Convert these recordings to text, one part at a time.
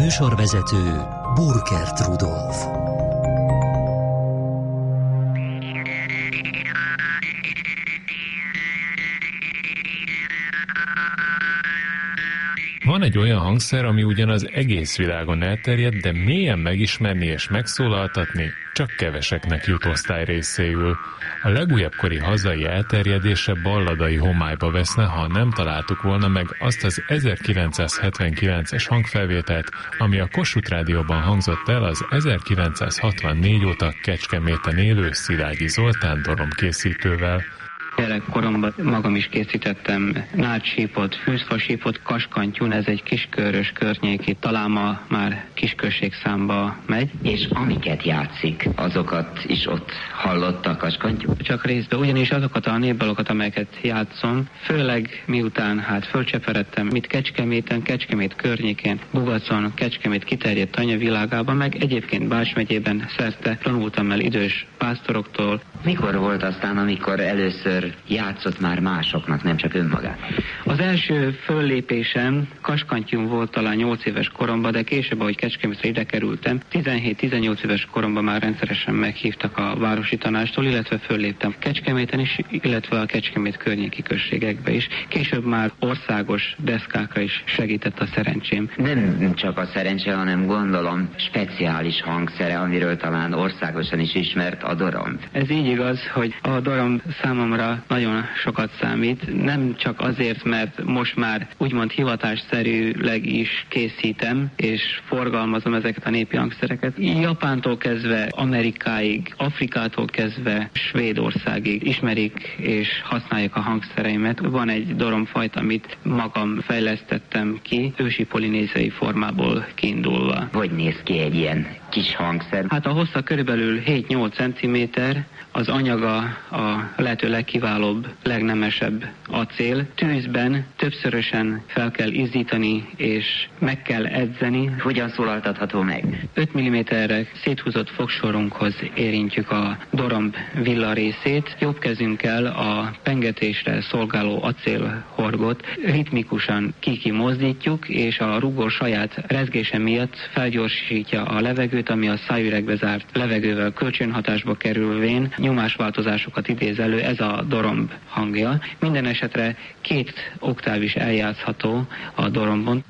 Műsorvezető Burkert Rudolf. Van egy olyan hangszer, ami ugyan az egész világon elterjedt, de mélyen megismerni és megszólaltatni csak keveseknek jut osztály részéül. A legújabb kori hazai elterjedése balladai homályba veszne, ha nem találtuk volna meg azt az 1979-es hangfelvételt, ami a Kossuth Rádióban hangzott el az 1964 óta Kecskeméten élő Szilágyi Zoltán doromkészítővel. Gyerekkoromban magam is készítettem nádsípot, fűzfasípot, kaskantyún, ez egy kiskörös környéki, talán ma már kiskörségszámba megy. És amiket játszik, azokat is ott hallotta a kaskantyú? Csak részben, ugyanis azokat a népdalokat, amelyeket játszom, főleg miután fölcseperedtem, mit Kecskeméten, Kecskemét környékén, Bugacon, Kecskemét kiterjedt anyavilágában, meg egyébként Bács megyében szerte tanultam el idős pásztoroktól. Mikor volt aztán, amikor először játszott már másoknak, nem csak önmagát? Az első föllépésem kaskantyún volt talán 8 éves koromban, de később, ahogy Kecskemétre ide kerültem, 17-18 éves koromban már rendszeresen meghívtak a városi tanástól, illetve fölléptem Kecskeméten is, illetve a Kecskemét környéki községekbe is. Később már országos deszkákra is segített a szerencsém. Nem csak a szerencse, hanem gondolom speciális hangszere, amiről talán országosan is ismert, a doromb. Ez így igaz, hogy a doromb számomra nagyon sokat számít, nem csak azért, mert most már úgymond hivatásszerűleg is készítem, és forgalmazom ezeket a népi hangszereket. Japántól kezdve Amerikáig, Afrikától kezdve Svédországig ismerik és használják a hangszereimet. Van egy doromfajta, amit magam fejlesztettem ki, ősi polinéziai formából kiindulva. Hogy néz ki egy ilyen kis hangszer? A hossza körülbelül 7-8 cm, az anyaga a lehető legkiválóbb, legnemesebb acél. Tűzben többszörösen fel kell izzítani és meg kell edzeni. Hogyan szólaltatható meg? 5 mm-re széthúzott fogsorunkhoz érintjük a doromb villa részét. Jobb kezünkkel a pengetésre szolgáló acélhorgot ritmikusan kimozdítjuk, és a rugó saját rezgése miatt felgyorsítja a levegőt, ami a szájüregbe zárt levegővel kölcsönhatásba kerülvén nyomásváltozásokat idéz elő, ez a doromb hangja. Minden esetre 2 oktáv is eljátszható a dorombon.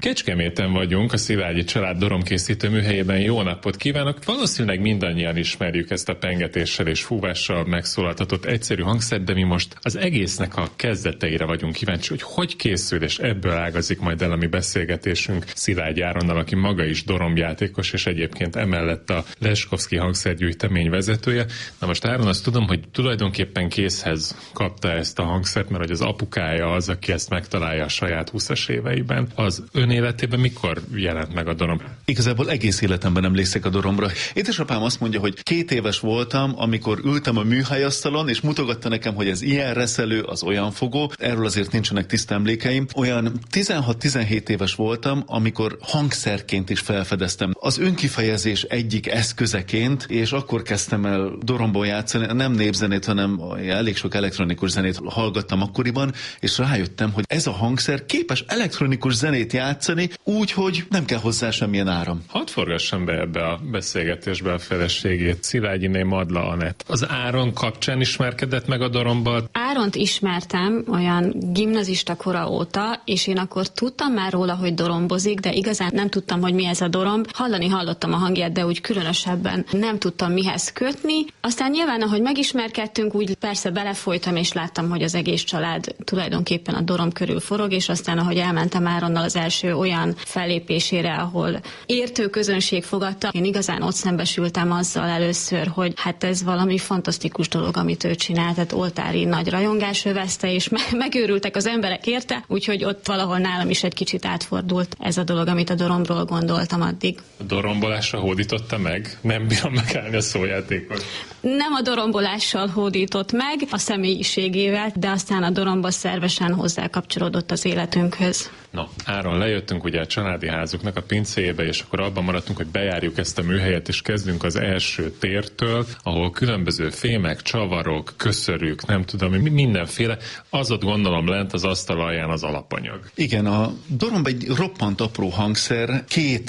Kecskeméten vagyunk, a Szilágyi család doromkészítő műhelyében. Jó napot kívánok! Valószínűleg mindannyian ismerjük ezt a pengetéssel és fúvással megszólaltatott egyszerű hangszert, de mi most az egésznek a kezdeteire vagyunk kíváncsi, hogy készül, és ebből ágazik majd el a mi beszélgetésünk Szilágyi Áronnal, aki maga is dorombjátékos, és egyébként emellett a Leskovszky hangszergyűjtemény vezetője. Na most Áron, azt tudom, hogy tulajdonképpen készhez kapta ezt a hangszert, mert hogy az apukája az, aki ezt megtalálja a saját 20-as éveiben. Az ön életében mikor jelent meg a doromb? Igazából egész életemben emlékszek a dorombra. Édesapám azt mondja, hogy 2 éves voltam, amikor ültem a műhelyasztalon, és mutogatta nekem, hogy ez ilyen reszelő, az olyan fogó. Erről azért nincsenek tiszta emlékeim. Olyan 16-17 éves voltam, amikor hangszerként is felfedeztem az önkifejezés egyik eszközeként, és akkor kezdtem el dorombon játszani. Nem népzenét, hanem elég sok elektronikus zenét hallgattam akkoriban, és rájöttem, hogy ez a hangszer képes elektronikus zenét játszani, úgy, hogy nem kell hozzá semmilyen áram. Hadd forgassam be ebbe a beszélgetésbe a feleségét, Szilágyiné Madla Anett. Az Áron kapcsán ismerkedett meg a dorombbal? Áront ismertem olyan gimnazista kora óta, és én akkor tudtam már róla, hogy dorombozik, de igazán nem tudtam, hogy mi ez a doromb. Hallottam a hangját, de úgy különösebben nem tudtam mihez kötni. Aztán nyilván, ahogy megismerkedtünk, úgy persze belefolytam, és láttam, hogy az egész család tulajdonképpen a doromb körül forog, és aztán, ahogy elmentem Áronnal az első olyan fellépésére, ahol értő közönség fogadta, én igazán ott szembesültem azzal először, hogy ez valami fantasztikus dolog, amit ő csinál, tehát oltári nagy rajongás övezte, és megőrültek az emberek érte, úgyhogy ott valahol nálam is egy kicsit átfordult ez a dolog, amit a dorombról gondoltam addig. A dorombolásra hódította meg? Nem bírom megállni a szójátékot. Nem a dorombolással hódított meg, a személyiségével, de aztán a doromba szervesen hozzá kapcsolódott az életünkhöz. Na, Áron, lejöttünk ugye a családi házuknak a pincéjébe, és akkor abban maradtunk, hogy bejárjuk ezt a műhelyet, és kezdünk az első tértől, ahol különböző fémek, csavarok, köszörűk, nem tudom, mindenféle, az ott gondolom lent az asztal alján az alapanyag. Igen, a doromb egy roppant apró hangszer, 2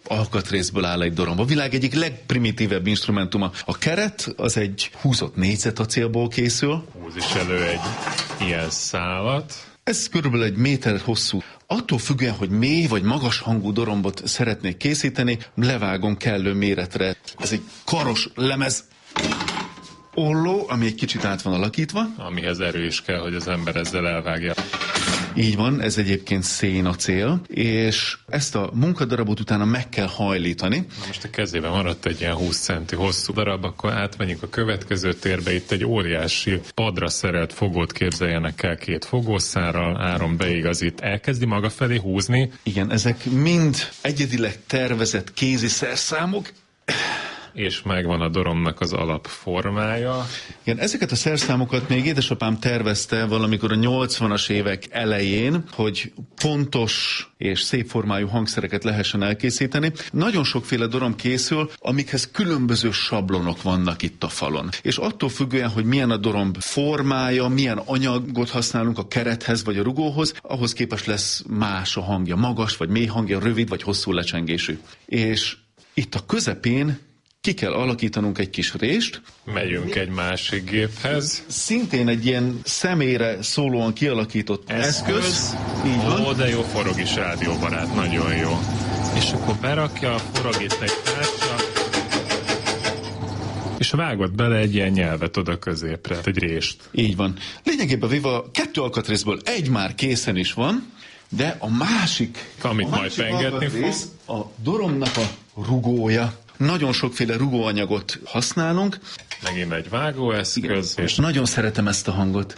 alkatrészből áll egy doromb. A világ egyik legprimitívebb instrumentuma. A keret az egy húzott négyzetacélból készül. Húz is elő egy ilyen szálat. Ez körülbelül 1 méter hosszú. Attól függően, hogy mély vagy magas hangú dorombot szeretnék készíteni, levágom kellő méretre. Ez egy karos lemez olló, ami egy kicsit át van alakítva. Amihez erő is kell, hogy az ember ezzel elvágja. Így van, ez egyébként szénacél, és ezt a munkadarabot utána meg kell hajlítani. Na most a kezében maradt egy ilyen 20 centi hosszú darab, akkor átmegyünk a következő térbe. Itt egy óriási padra szerelt fogót képzeljenek el 2 fogószárral, Áron beigazít, elkezdi maga felé húzni. Igen, ezek mind egyedileg tervezett kézi szerszámok. És megvan a dorombnak az alapformája. Igen, ezeket a szerszámokat még édesapám tervezte valamikor a 80-as évek elején, hogy pontos és szép formájú hangszereket lehessen elkészíteni. Nagyon sokféle doromb készül, amikhez különböző sablonok vannak itt a falon. És attól függően, hogy milyen a doromb formája, milyen anyagot használunk a kerethez vagy a rugóhoz, ahhoz képest lesz más a hangja, magas vagy mély hangja, rövid vagy hosszú lecsengésű. És itt a közepén ki kell alakítanunk egy kis rést. Megyünk egy másik géphez. Szintén egy ilyen személyre szólóan kialakított eszköz. Így van. Ó, de jó, forog is rádióbarát, nagyon jó. És akkor berakja, forog itt egy tárcsa, és vágott bele egy ilyen nyelvet oda középre, egy rést. Így van. Lényegében véve 2 alkatrészből 1 már készen is van, de a másik, amit majd pengetni fog, a dorombnak a rugója. Nagyon sokféle rugóanyagot használunk. Megint egy vágóeszköz. És nagyon szeretem ezt a hangot.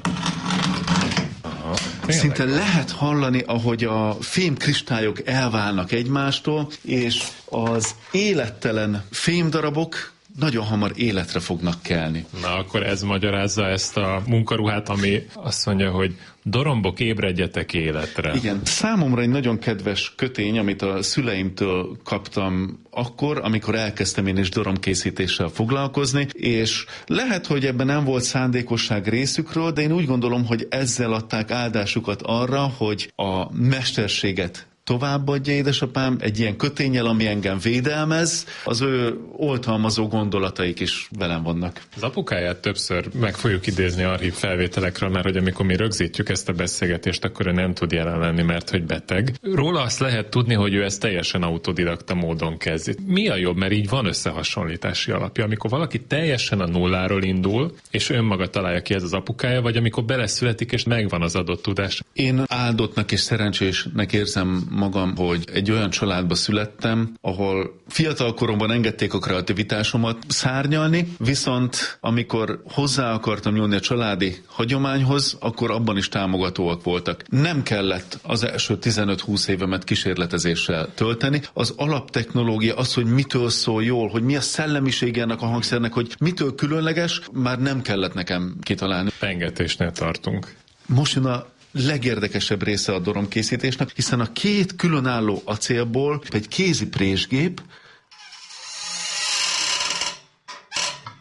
Aha, szinte lehet hallani, ahogy a fémkristályok elválnak egymástól, és az élettelen fémdarabok nagyon hamar életre fognak kelni. Na, akkor ez magyarázza ezt a munkaruhát, ami azt mondja, hogy dorombok, ébredjetek életre. Igen, számomra egy nagyon kedves kötény, amit a szüleimtől kaptam akkor, amikor elkezdtem én is doromkészítéssel foglalkozni, és lehet, hogy ebben nem volt szándékosság részükről, de én úgy gondolom, hogy ezzel adták áldásukat arra, hogy a mesterséget továbbadja édesapám egy ilyen köténnyel, ami engem védelmez, az ő oltalmazó gondolataik is velem vannak. Az apukáját többször meg fogjuk idézni archív felvételekről, mert hogy amikor mi rögzítjük ezt a beszélgetést, akkor ő nem tud jelen lenni, mert hogy beteg. Róla azt lehet tudni, hogy ő ezt teljesen autodidakta módon kezdi. Mi a jobb, mert így van összehasonlítási alapja, amikor valaki teljesen a nulláról indul, és önmaga találja ki ez az apukája, vagy amikor beleszületik, és megvan az adott tudás. Én áldottnak és szerencsésnek érzem magam, hogy egy olyan családba születtem, ahol fiatal koromban engedték a kreativitásomat szárnyalni, viszont amikor hozzá akartam nyúlni a családi hagyományhoz, akkor abban is támogatóak voltak. Nem kellett az első 15-20 évemet kísérletezéssel tölteni. Az alaptechnológia, az, hogy mitől szól jól, hogy mi a szellemisége ennek a hangszernek, hogy mitől különleges, már nem kellett nekem kitalálni. Pengetésnél tartunk. Most jön a legérdekesebb része a doromkészítésnek, hiszen a 2 különálló acélból egy kézi présgép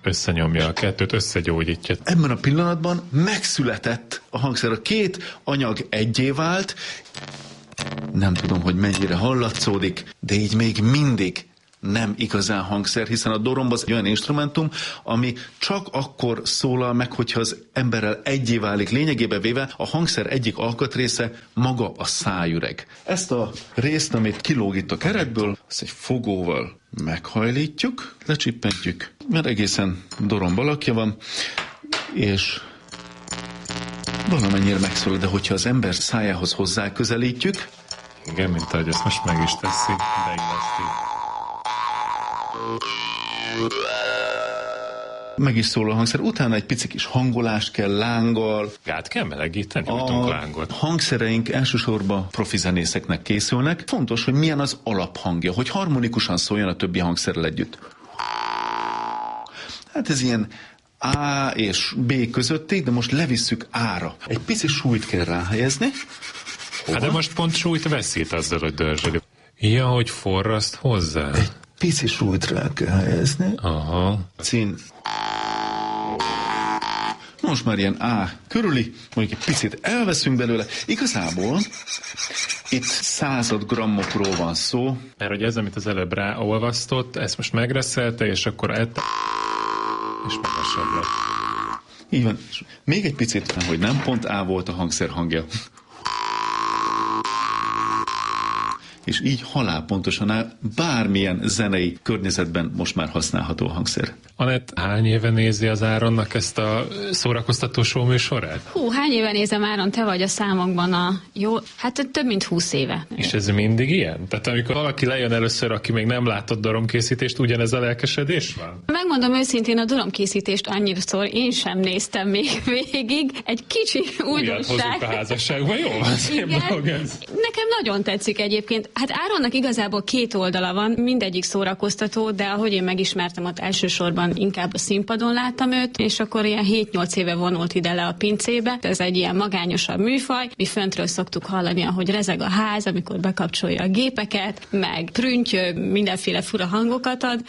összenyomja a 2-t, összegyógyítja. Ebben a pillanatban megszületett a hangszer. A 2 anyag egyé vált. Nem tudom, hogy mennyire hallatszódik, de így még mindig nem igazán hangszer, hiszen a doromb az olyan instrumentum, ami csak akkor szólal meg, hogyha az emberrel egyé válik. Lényegében véve a hangszer egyik alkatrésze maga a szájüreg. Ezt a részt, amit kilóg itt a keretből, azt egy fogóval meghajlítjuk, lecsippentjük, mert egészen doromb alakja van, és valamennyire megszólal, de hogyha az ember szájához hozzáközelítjük, igen, mint ahogy ezt most meg is teszi, beilleszti. Meg is szól a hangszer. Utána egy pici kis hangolást kell, lánggal. Át kell melegíteni, a lángot. Hangszereink elsősorban profi zenészeknek készülnek. Fontos, hogy milyen az alaphangja, hogy harmonikusan szóljon a többi hangszerrel együtt. Hát ez ilyen A és B közötti, de most levisszük A-ra. Egy pici súlyt kell ráhelyezni, Hát de most pont súlyt veszít azzal, hogy dörzsödik. Ja, hogy forraszt hozzá. Egy pici súlyt rá kell helyezni. Aha. Cín. Most már ilyen A körüli, mondjuk egy picit elveszünk belőle. Igazából itt 100 grammokról van szó. Mert hogy ez, amit az előbb ráolvasztott, ezt most megreszelte, és akkor és magasabb lett. Így van. Még egy picit, hogy nem pont A volt a hangszer hangja. És így halálpontosan bármilyen zenei környezetben most már használható hangszer. Anett, hány éve nézi az Áronnak ezt a szórakoztató show műsorát? Hány éve nézem, Áron, te vagy a számokban a jó, hát több mint 20 éve. És ez mindig ilyen? Tehát amikor valaki lejön először, aki még nem látott doromkészítést, ugyanez a lelkesedés van? Megmondom őszintén, a doromkészítést annyiszor én sem néztem még végig. Egy kicsi újdonság. Hozunk a házasságban, jó van, szép dolog ez. Nekem nagyon tetszik egyébként. Hát Áronnak igazából 2 oldala van, mindegyik szórakoztató, de ahogy én megismertem, ott elsősorban inkább a színpadon láttam őt, és akkor ilyen 7-8 éve vonult ide le a pincébe. Ez egy ilyen magányosabb műfaj. Mi föntről szoktuk hallani, ahogy rezeg a ház, amikor bekapcsolja a gépeket, meg prüntjö, mindenféle fura hangokat ad.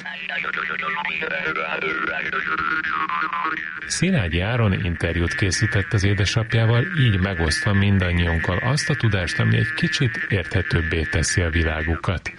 Szilágyi Áron interjút készített az édesapjával, így megosztva mindannyiunkkal azt a tudást, ami egy kicsit érthetőbbé teszi a világukat.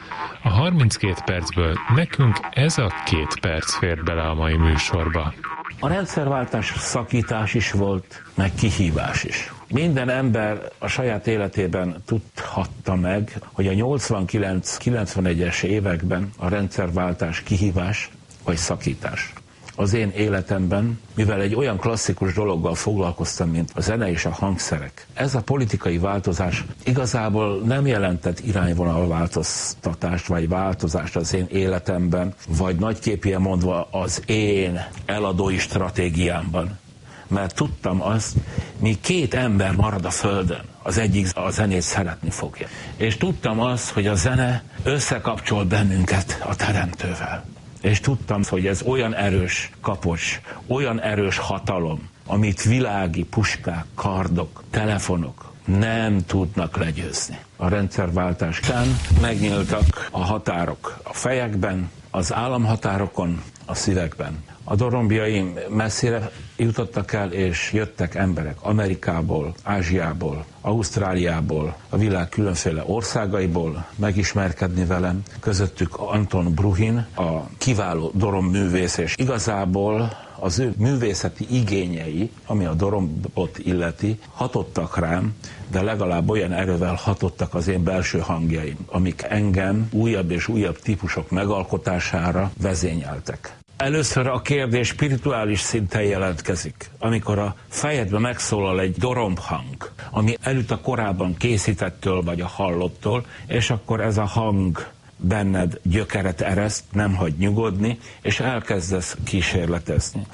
A 32 percből nekünk ez a 2 perc fért bele a mai műsorba. A rendszerváltás szakítás is volt, meg kihívás is. Minden ember a saját életében tudhatta meg, hogy a 89-91-es években a rendszerváltás kihívás vagy szakítás. Az én életemben, mivel egy olyan klasszikus dologgal foglalkoztam, mint a zene és a hangszerek, ez a politikai változás igazából nem jelentett irányvonalváltoztatást vagy változást az én életemben, vagy nagyképűen mondva az én eladói stratégiámban. Mert tudtam azt, míg 2 ember marad a földön, az egyik a zenét szeretni fogja. És tudtam azt, hogy a zene összekapcsol bennünket a Teremtővel. És tudtam, hogy ez olyan erős kapocs, olyan erős hatalom, amit világi puskák, kardok, telefonok nem tudnak legyőzni. A rendszerváltás után megnyíltak a határok a fejekben, az államhatárokon, a szívekben. A dorombjaim messzire jutottak el, és jöttek emberek Amerikából, Ázsiából, Ausztráliából, a világ különféle országaiból megismerkedni velem. Közöttük Anton Bruhin, a kiváló doromművész, és igazából az ő művészeti igényei, ami a dorombot illeti, hatottak rám, de legalább olyan erővel hatottak az én belső hangjaim, amik engem újabb és újabb típusok megalkotására vezényeltek. Először a kérdés spirituális szinten jelentkezik, amikor a fejedbe megszólal egy dorombhang, ami előtt a korábban készítettől vagy a hallottól, és akkor ez a hang benned gyökeret ereszt, nem hagy nyugodni, és elkezdesz kísérletezni.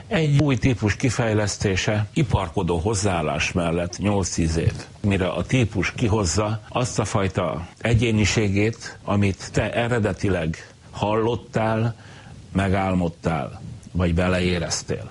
Egy új típus kifejlesztése iparkodó hozzáállás mellett 8-10 év, mire a típus kihozza azt a fajta egyéniségét, amit te eredetileg hallottál, megálmodtál, vagy beleéreztél.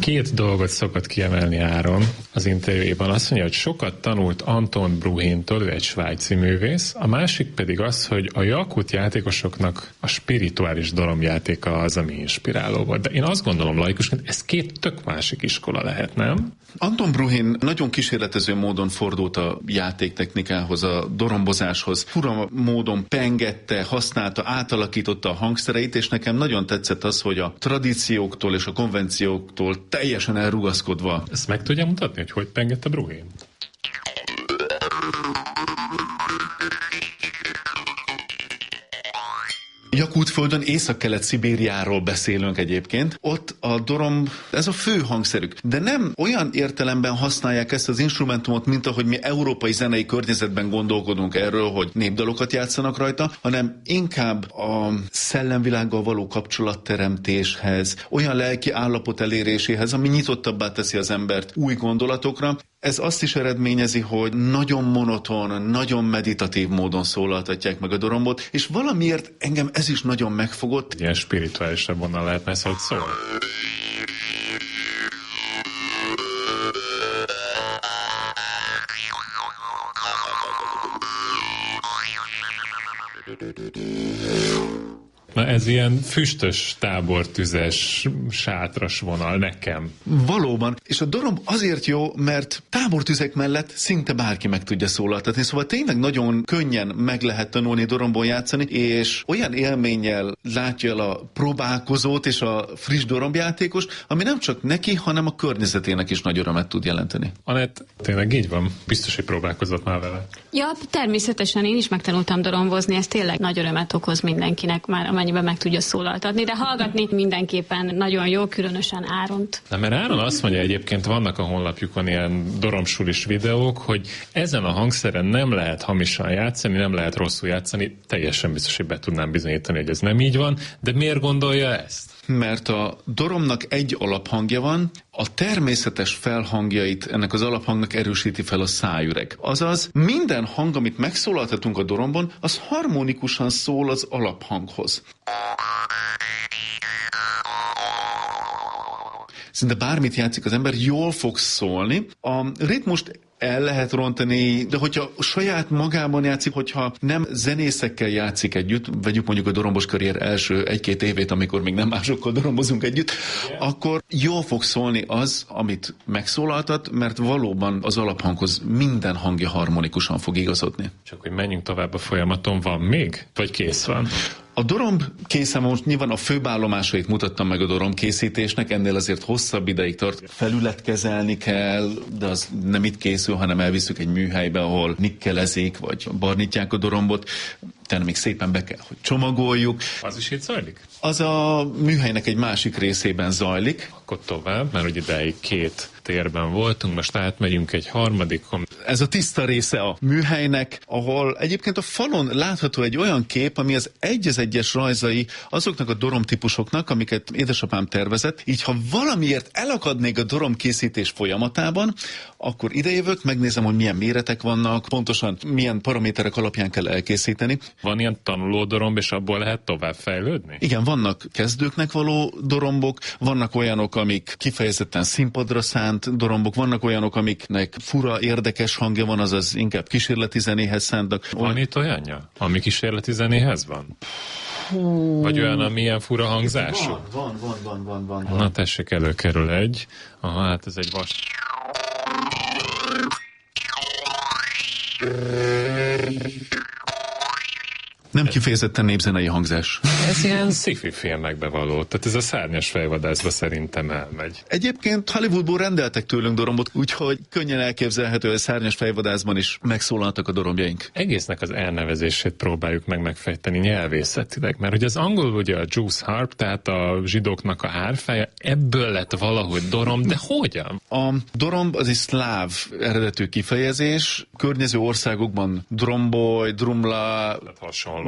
Két dolgot szokott kiemelni Áron az interjújában. Azt mondja, hogy sokat tanult Anton Bruhintól, ő egy svájci művész, a másik pedig az, hogy a Jakut játékosoknak a spirituális dorombjátéka az, ami inspiráló volt. De én azt gondolom laikusként, ez 2 tök másik iskola lehet, nem? Anton Bruhin nagyon kísérletező módon fordult a játéktechnikához, a dorombozáshoz. Fura módon pengette, használta, átalakította a hangszereit, és nekem nagyon tetszett az, hogy a tradícióktól és a konvencióktól teljesen elrugaszkodva. Ezt meg tudja mutatni, hogy pengette Bruhin? Jakutföldön, Észak-Kelet-Szibériáról beszélünk egyébként. Ott a doromb, ez a fő hangszerük. De nem olyan értelemben használják ezt az instrumentumot, mint ahogy mi európai zenei környezetben gondolkodunk erről, hogy népdalokat játszanak rajta, hanem inkább a szellemvilággal való kapcsolatteremtéshez, olyan lelki állapot eléréséhez, ami nyitottabbá teszi az embert új gondolatokra. Ez azt is eredményezi, hogy nagyon monoton, nagyon meditatív módon szólaltatják meg a dorombot, és valamiért engem ez is nagyon megfogott. Ilyen spirituálisabb vonal lehetne, szóval szól. Na ez ilyen füstös, tábortüzes, sátras vonal nekem. Valóban, és a doromb azért jó, mert tábortüzek mellett szinte bárki meg tudja szólaltatni, szóval tényleg nagyon könnyen meg lehet tanulni dorombon játszani, és olyan élménnyel látja el a próbálkozót és a friss dorombjátékos, ami nem csak neki, hanem a környezetének is nagy örömet tud jelenteni. Anett, tényleg így van? Biztos, hogy próbálkozott már vele. Ja, természetesen én is megtanultam dorombozni, ez tényleg nagy örömet okoz mindenkinek, már amennyiben meg tudja szólaltatni, de hallgatni mindenképpen nagyon jó, különösen Áront. Na, mert Áron azt mondja, egyébként vannak a honlapjukon ilyen doromsulis videók, hogy ezen a hangszeren nem lehet hamisan játszani, nem lehet rosszul játszani, teljesen biztos, hogy be tudnám bizonyítani, hogy ez nem így van, de miért gondolja ezt? Mert a doromnak egy alaphangja van, a természetes felhangjait ennek az alaphangnak erősíti fel a szájüreg. Azaz minden hang, amit megszólaltatunk a dorombon, az harmonikusan szól az alaphanghoz. Szinte bármit játszik az ember, jól fog szólni. A ritmust el lehet rontani, de hogyha saját magában játszik, hogyha nem zenészekkel játszik együtt, vegyük mondjuk a dorombos karrier első 1-2 évét, amikor még nem másokkal dorombozunk együtt, akkor jól fog szólni az, amit megszólaltat, mert valóban az alaphanghoz minden hangja harmonikusan fog igazodni. Csak hogy menjünk tovább a folyamaton, van még? Vagy kész van? A doromb készen most nyilván a főállomásait mutattam meg a doromb készítésnek, ennél azért hosszabb ideig tart. Felületkezelni kell, de az nem itt készül, hanem elviszük egy műhelybe, ahol nikkelezik, vagy barnítják a dorombot. Tehát még szépen be kell, hogy csomagoljuk. Az is itt zajlik? Az a műhelynek egy másik részében zajlik. Akkor tovább, mert ugye ideig 2 térben voltunk, most átmegyünk egy harmadikon. Ez a tiszta része a műhelynek, ahol egyébként a falon látható egy olyan kép, ami az egyes rajzai azoknak a doromtípusoknak, amiket édesapám tervezett. Így ha valamiért elakadnék a doromkészítés folyamatában, akkor idejövök, megnézem, hogy milyen méretek vannak, pontosan milyen paraméterek alapján kell elkészíteni. Van ilyen tanuló doromb, és abból lehet tovább fejlődni? Igen, vannak kezdőknek való dorombok, vannak olyanok, amik kifejezetten színpadra szánt dorombok, vannak olyanok, amiknek fura, érdekes hangja van, azaz inkább kísérleti zenéhez szántak. Van itt olyanja, ami kísérleti zenéhez van? Vagy olyan, ami ilyen fura hangzású? Van. Na tessék, előkerül egy. Aha, hát ez egy vas. Nem kifejezetten népzenei hangzás. Ez ilyen sci-fi filmekbe való. Tehát ez a Szárnyas fejvadászba szerintem elmegy. Egyébként Hollywoodból rendeltek tőlünk dorombot, úgyhogy könnyen elképzelhető, hogy a Szárnyas fejvadászban is megszólaltak a dorombjaink. Egésznek az elnevezését próbáljuk meg megfejteni nyelvészetileg, mert ugye az angol ugye a Jews harp, tehát a zsidóknak a hárfája, ebből lett valahogy doromb, de hogyan? A doromb az egy szláv eredetű kifejezés, környező országokban dromboly, drumla,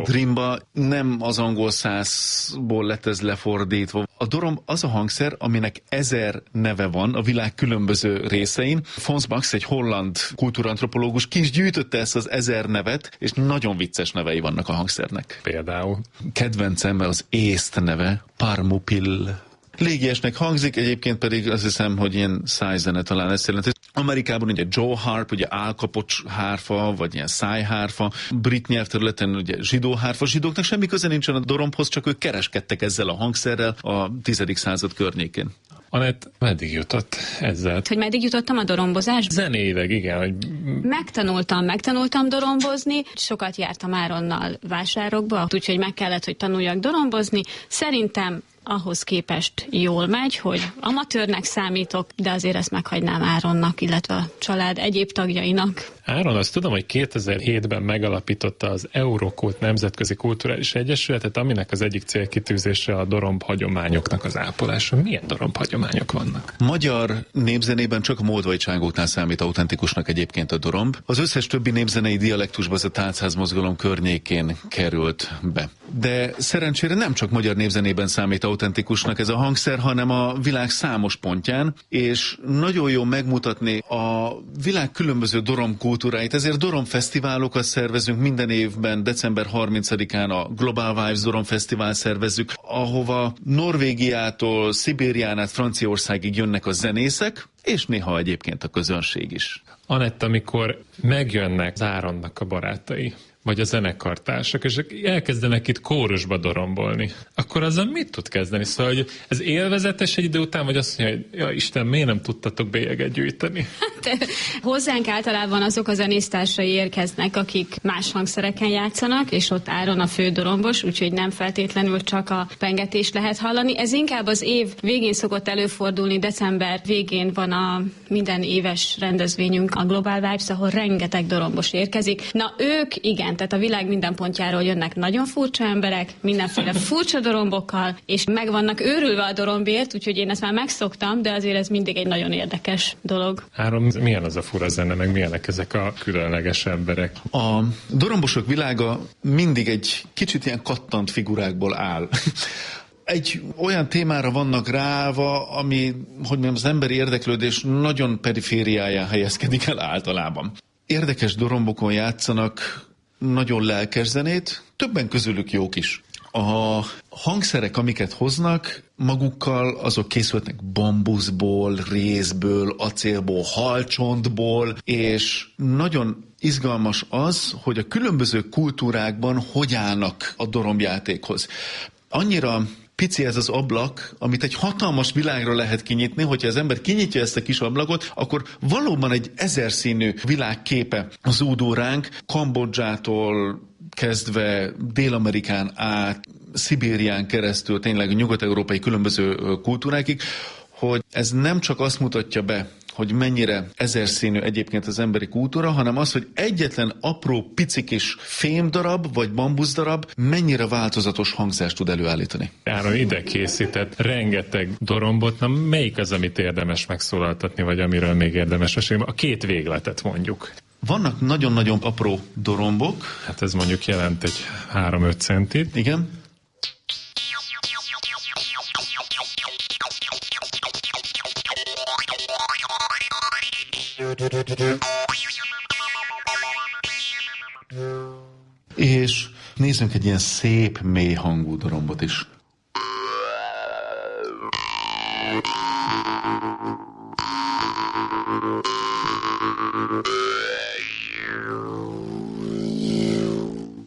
drimba, nem az angol százból lett ez lefordítva. A doromb az a hangszer, aminek 1000 neve van a világ különböző részein. Fons Max, egy holland kultúrantropológus, ki is gyűjtötte ezt az 1000 nevet, és nagyon vicces nevei vannak a hangszernek. Például? Kedvencem az észt neve, Parmupil. Légiesnek hangzik, egyébként pedig azt hiszem, hogy ilyen szájzene talán ezt jelenti. Amerikában ugye Joe harp, ugye állkapocs hárfa, vagy ilyen szájhárfa. Brit nyelvterületen ugye zsidó hárfa. Zsidóknak semmi köze nincsen a dorombhoz, csak ők kereskedtek ezzel a hangszerrel a 10. század környékén. Anett, meddig jutott ezzel? Hogy meddig jutottam a dorombozásba? Zenéileg, igen. Hogy... Megtanultam dorombozni, sokat jártam Áronnal vásárokba, úgyhogy meg kellett, hogy tanuljak dorombozni. Szerintem ahhoz képest jól megy, hogy amatőrnek számítok, de azért ezt meghagynám Áronnak, illetve a család egyéb tagjainak. Áron, azt tudom, hogy 2007-ben megalapította az Eurokult Nemzetközi Kulturális Egyesületet, aminek az egyik célkitűzése a doromb hagyományoknak az ápolása. Milyen doromb hagyományok vannak? Magyar népzenében csak a moldvai csángóknál számít autentikusnak egyébként a doromb. Az összes többi népzenei dialektusba az a tálcázmozgalom környékén került be. De szerencsére nem csak magyar népzenében számít autentikusnak ez a hangszer, hanem a világ számos pontján, és nagyon jó megmutatni a világ különböző doromb kultúráit. Ezért dorombfesztiválokat szervezünk minden évben, december 30-án a Global Vibes Dorombfesztivál szervezzük, ahova Norvégiától, Szibérián át Franciaországig jönnek a zenészek, és néha egyébként a közönség is. Anett, amikor megjönnek az Áronnak a barátai, vagy a zenekartársak, és elkezdenek itt kórusba dorombolni, akkor azzal mit tud kezdeni? Szóval, hogy ez élvezetes egy idő után, vagy azt mondja, hogy ja, Isten, miért nem tudtatok bélyeget gyűjteni? Hozzánk általában azok a zenésztársai érkeznek, akik más hangszereken játszanak, és ott áron a fő dorombos, úgyhogy nem feltétlenül csak a pengetést lehet hallani. Ez inkább az év végén szokott előfordulni, december végén van a minden éves rendezvényünk, a Global Vibes, ahol rengeteg dorombos érkezik. Na ők igen, tehát a világ minden pontjáról jönnek nagyon furcsa emberek, mindenféle furcsa dorombokkal, és meg vannak őrülve a dorombért, úgyhogy én ezt már megszoktam, de azért ez mindig egy nagyon érdekes dolog. Áron, milyen az a fura zene, meg milyenek ezek a különleges emberek? A dorombosok világa mindig egy kicsit ilyen kattant figurákból áll. Egy olyan témára vannak ráva, ami, hogy mondjam, az emberi érdeklődés nagyon perifériáján helyezkedik el általában. Érdekes dorombokon játszanak nagyon lelkes zenét, többen közülük jók is. A hangszerek, amiket hoznak magukkal, azok készültek bambuszból, rézből, acélból, halcsontból, és nagyon izgalmas az, hogy a különböző kultúrákban hogy állnak a dorombjátékhoz. Annyira pici ez az ablak, amit egy hatalmas világra lehet kinyitni, hogyha az ember kinyitja ezt a kis ablakot, akkor valóban egy 1000 színű világképe zúdul ránk, Kambodzsától kezdve Dél-Amerikán át, Szibérián keresztül, tényleg a nyugat-európai különböző kultúrákig, hogy ez nem csak azt mutatja be, hogy mennyire 1000 színű egyébként az emberi kultúra, hanem az, hogy egyetlen apró picikis fémdarab vagy bambuszdarab mennyire változatos hangzást tud előállítani. Áron ide készített rengeteg dorombot, na melyik az, amit érdemes megszólaltatni, vagy amiről még érdemes mesélni? A két végletet mondjuk. Vannak nagyon-nagyon apró dorombok. Hát ez mondjuk jelent egy 3-5 centit. Igen. És nézzünk egy ilyen szép, mély hangú dorombot is.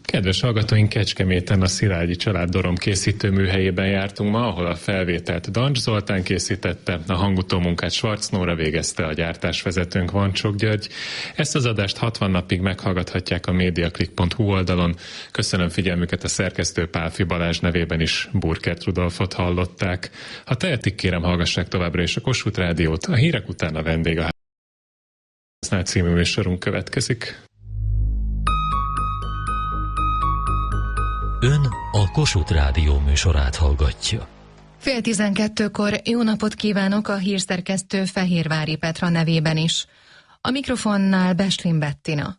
Kedves hallgatóink, Kecskeméten a Szilágyi család doromkészítő műhelyében jártunk ma, ahol a felvételt Dancs Zoltán készítette, a hangutómunkát Schwarz Nóra végezte, a gyártásvezetőnk Vancsok György. Ezt az adást 60 napig meghallgathatják a mediaclick.hu oldalon. Köszönöm figyelmüket, a szerkesztő Pálfi Balázs nevében is Burkert Rudolfot hallották. Ha tehetik, kérem, hallgassák továbbra is a Kossuth Rádiót, a hírek után a vendég a Háznál című műsorunk következik. Ön a Kossuth Rádió műsorát hallgatja. 11:30-kor jó napot kívánok a hírszerkesztő Fehérvári Petra nevében is. A mikrofonnál Beslin Bettina.